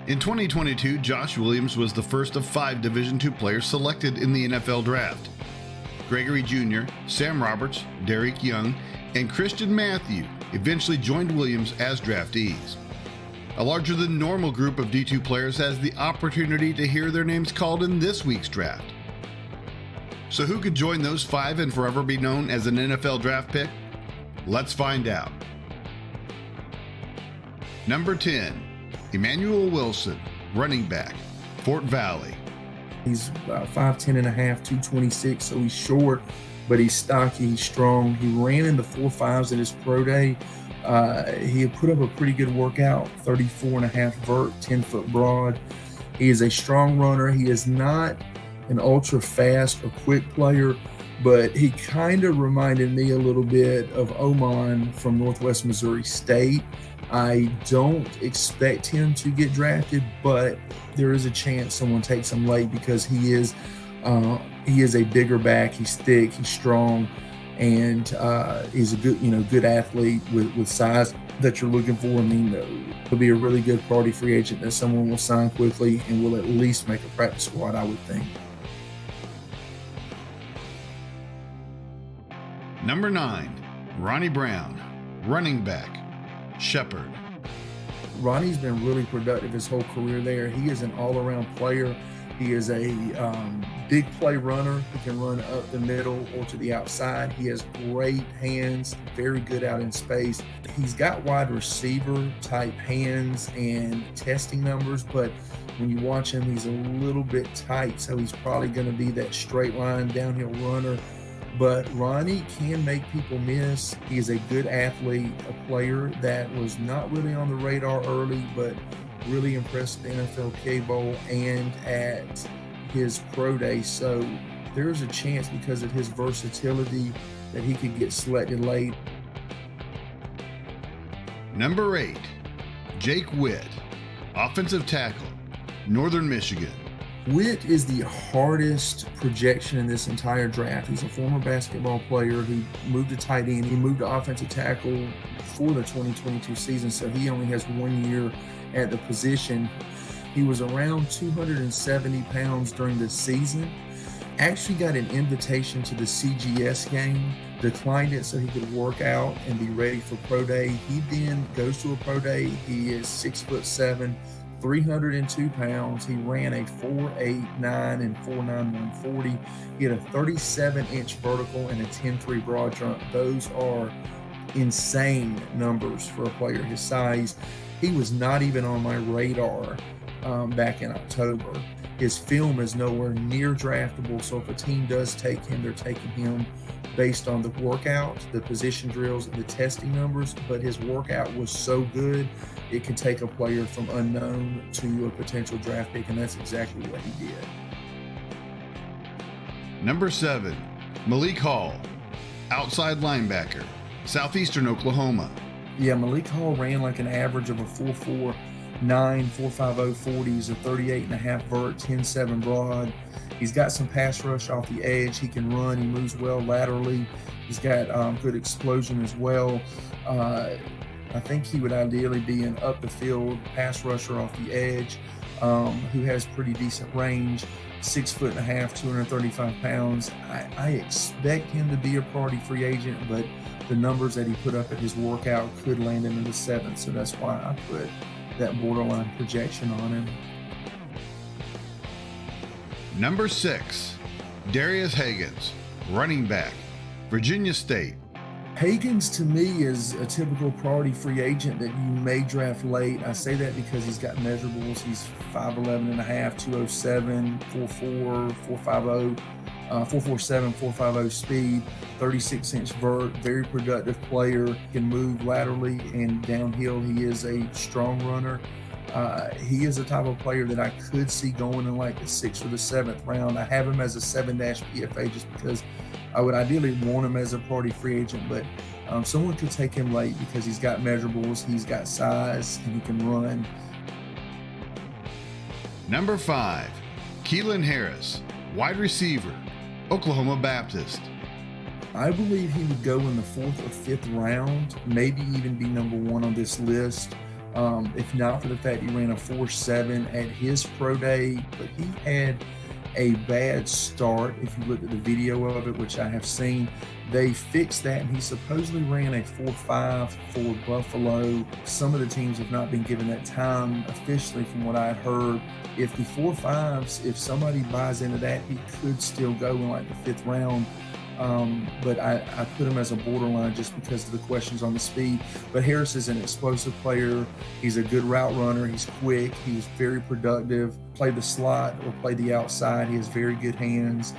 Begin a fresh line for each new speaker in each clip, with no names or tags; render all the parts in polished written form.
In 2022, Josh Williams was the first of 5 Division II players selected in the NFL Draft. Gregory Jr., Sam Roberts, Derek Young, and Christian Matthew eventually joined Williams as draftees. A larger than normal group of D2 players has the opportunity to hear their names called in this week's draft. So who could join those 5 and forever be known as an NFL draft pick? Let's find out. Number 10, Emmanuel Wilson, running back, Fort Valley.
He's about 5'10 and a half, 226, so he's short, but he's stocky, he's strong. He ran in the 4.5s at his pro day. He had put up a pretty good workout, 34 and a half vert, 10-foot broad. He is a strong runner. He is not an ultra fast or quick player, but he kind of reminded me a little bit of Oman from Northwest Missouri State. I don't expect him to get drafted, but there is a chance someone takes him late because he is a bigger back. He's thick, he's strong, and he's a good athlete with size that you're looking for. I mean, he'll be a really good priority free agent that someone will sign quickly and will at least make a practice squad, I would think.
Number 9, Ronnie Brown, running back, Shepherd.
Ronnie's been really productive his whole career there. He is an all-around player. He is a big play runner. He can run up the middle or to the outside. He has great hands, very good out in space. He's got wide receiver type hands and testing numbers, but when you watch him, he's a little bit tight, so he's probably going to be that straight line downhill runner. But Ronnie can make people miss. He is a good athlete, a player that was not really on the radar early, but really impressed at the NFL Bowl and at his pro day. So there's a chance because of his versatility that he could get selected late.
Number 8, Jake Witt, offensive tackle, Northern Michigan.
Witt is the hardest projection in this entire draft. He's a former basketball player who moved to tight end. He moved to offensive tackle for the 2022 season, so he only has 1 year at the position. He was around 270 pounds during the season. Actually got an invitation to the CGS game, declined it so he could work out and be ready for pro day. He then goes to a pro day. He is 6'7", 302 pounds. He ran a 4.89 and 4.9 140. He had a 37-inch vertical and a 10.3 broad jump. Those are insane numbers for a player his size. He was not even on my radar back in October. His film is nowhere near draftable, so if a team does take him, they're taking him based on the workout, the position drills, and the testing numbers, but his workout was so good, it can take a player from unknown to a potential draft pick, and that's exactly what he did. Number 7,
Malik Hall, outside linebacker, Southeastern Oklahoma.
Yeah, Malik Hall ran like an average of a 4.49, 4.50 40. He's a 38.5 vert, 10.7 broad. He's got some pass rush off the edge. He can run. He moves well laterally. He's got good explosion as well. I think he would ideally be an up the field pass rusher off the edge who has pretty decent range. 6'1", 235 pounds. I expect him to be a priority free agent, but the numbers that he put up at his workout could land him in the 7th, so that's why I put that borderline projection on him.
Number 6, Darius Higgins, running back, Virginia State.
Higgins to me is a typical priority free agent that you may draft late. I say that because he's got measurables. He's 5'11 and a half, 207, 4'4", 450, 447, 450 speed, 36-inch vert, very productive player, can move laterally and downhill. He is a strong runner. He is the type of player that I could see going in like the 6th or the 7th round. I have him as a 7- PFA just because I would ideally want him as a priority free agent, but someone could take him late because he's got measurables, he's got size, and he can run.
Number 5, Keelan Harris, wide receiver, Oklahoma Baptist.
I believe he would go in the 4th or 5th round, maybe even be number 1 on this list. if not for the fact he ran a 4.7 at his pro day, but he had a bad start. If you look at the video of it, which I have seen, they fixed that, and he supposedly ran a 4.5 for Buffalo. Some of the teams have not been given that time officially from what I heard. If the 4.5s, if somebody buys into that, he could still go in like the 5th round. But I put him as a borderline just because of the questions on the speed. But Harris is an explosive player. He's a good route runner. He's quick. He's very productive. Play the slot or play the outside. He has very good hands.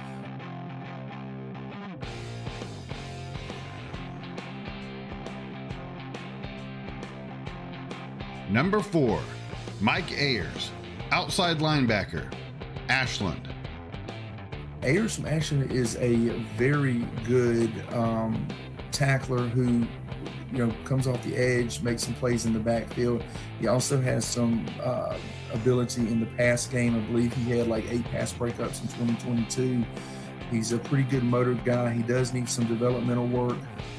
Number 4, Mike Ayers, outside linebacker, Ashland.
Ayers from Ashland is a very good tackler who, comes off the edge, makes some plays in the backfield. He also has some ability in the pass game. I believe he had like 8 pass breakups in 2022. He's a pretty good motor guy. He does need some developmental work,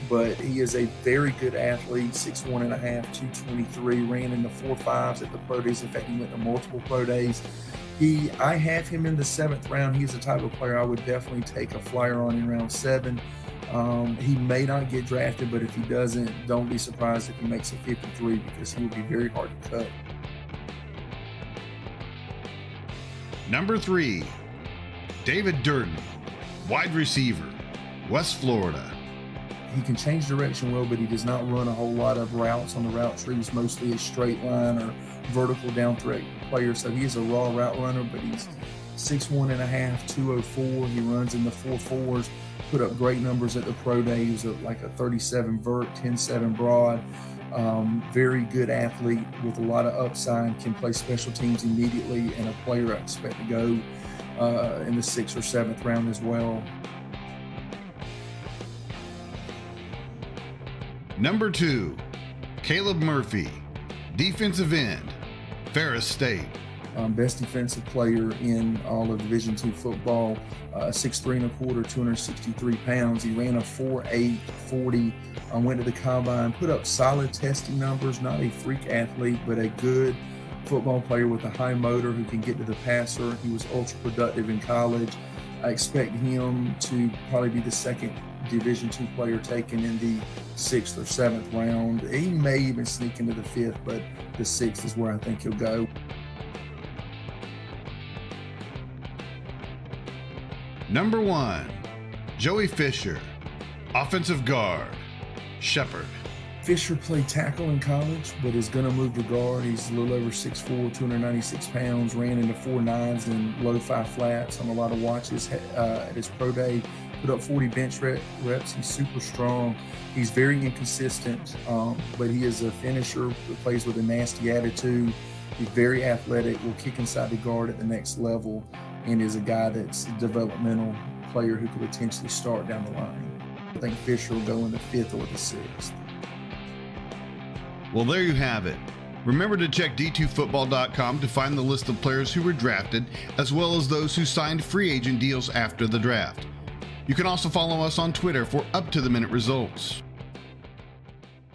but he is a very good athlete, 6'1.5", 223, ran in the 4.5s at the pro days. In fact, he went to multiple pro days. I have him in the 7th round. He's the type of player I would definitely take a flyer on in round 7. He may not get drafted, but if he doesn't, don't be surprised if he makes a 53, because he will be very hard to cut.
Number 3, David Durden, wide receiver, West Florida.
He can change direction well, but he does not run a whole lot of routes on the route tree. He's mostly a straight line or vertical down threat player. So he is a raw route runner, but he's 6'1.5", 204. He runs in the 4.4s, put up great numbers at the pro day. He was like a 37 vert, 10.7 broad. Very good athlete with a lot of upside, can play special teams immediately, and a player I expect to go in the 6th or 7th round as well.
Number 2, Caleb Murphy, defensive end, Ferris State.
Best defensive player in all of Division II football, 6'3 1/4", 263 pounds. He ran a 4.8 40, went to the combine, put up solid testing numbers, not a freak athlete, but a good football player with a high motor who can get to the passer. He was ultra productive in college. I expect him to probably be the 2nd Division II player taken in the 6th or 7th round. He may even sneak into the 5th, but the 6th is where I think he'll go.
Number 1, Joey Fisher, offensive guard, Shepherd.
Fisher played tackle in college, but is going to move to guard. He's a little over 6'4", 296 pounds, ran into 4.9s and low 5 flats on a lot of watches at his pro day. Put up 40 bench reps. He's super strong. He's very inconsistent, but he is a finisher who plays with a nasty attitude. He's very athletic, will kick inside the guard at the next level, and is a guy that's a developmental player who could potentially start down the line. I think Fisher will go in the 5th or the 6th.
Well, there you have it. Remember to check d2football.com to find the list of players who were drafted, as well as those who signed free agent deals after the draft. You can also follow us on Twitter for up-to-the-minute results.